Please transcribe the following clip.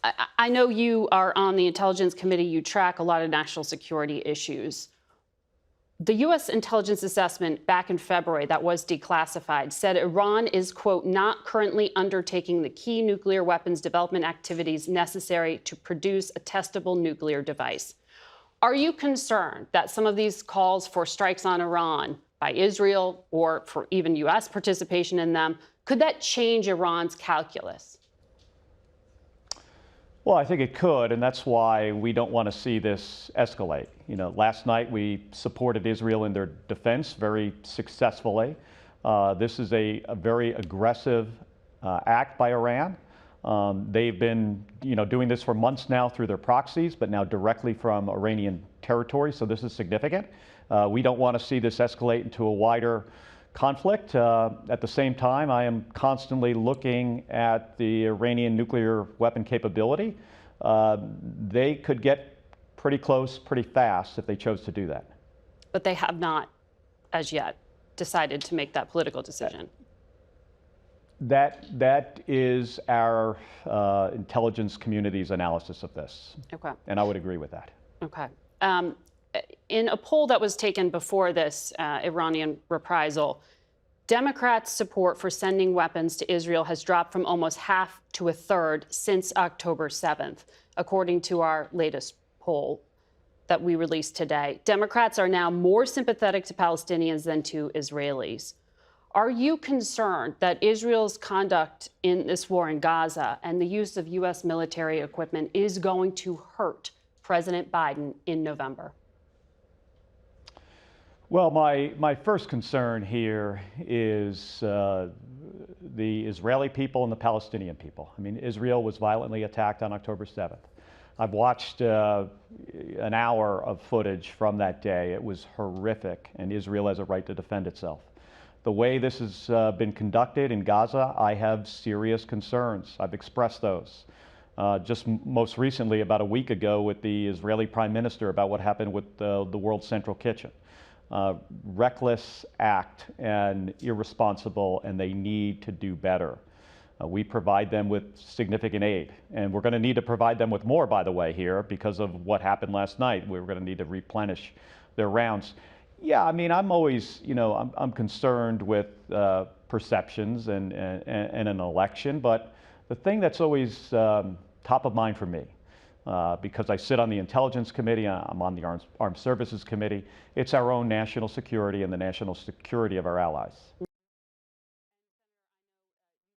I know you are on the Intelligence Committee. You track a lot of national security issues. The U.S. intelligence assessment back in February that was declassified said Iran is, quote, not currently undertaking the key nuclear weapons development activities necessary to produce a testable nuclear device. Are you concerned that some of these calls for strikes on Iran by Israel or for even U.S. participation in them, could that change Iran's calculus? Well, I think it could, and that's why we don't want to see this escalate. You know, last night we supported Israel in their defense very successfully. This is a very aggressive act by Iran. They've been, doing this for months now through their proxies, but now directly from Iranian territory. So this is significant. We don't want to see this escalate into a wider conflict. At the same time, I am constantly looking at the Iranian nuclear weapon capability. They could get pretty close pretty fast if they chose to do that. But they have not, as yet, decided to make that political decision. That is our intelligence community's analysis of this. Okay. And I would agree with that. Okay. In a poll that was taken before this Iranian reprisal, Democrats' support for sending weapons to Israel has dropped from almost half to a third since October 7th, according to our latest poll that we released today. Democrats are now more sympathetic to Palestinians than to Israelis. Are you concerned that Israel's conduct in this war in Gaza and the use of U.S. military equipment is going to hurt President Biden in November? Well, my first concern here is the Israeli people and the Palestinian people. I mean, Israel was violently attacked on October 7th. I've watched an hour of footage from that day. It was horrific, and Israel has a right to defend itself. The way this has been conducted in Gaza, I have serious concerns. I've expressed those. Just most recently, about a week ago, with the Israeli Prime Minister about what happened with the World Central Kitchen. Reckless act and irresponsible, and they need to do better. We provide them with significant aid, and we're going to need to provide them with more, by the way, here because of what happened last night. We're going to need to replenish their rounds. Yeah, I mean, I'm always, I'm concerned with perceptions and an election, but the thing that's always top of mind for me, because I sit on the Intelligence Committee, I'm on the Armed Services Committee, it's our own national security and the national security of our allies.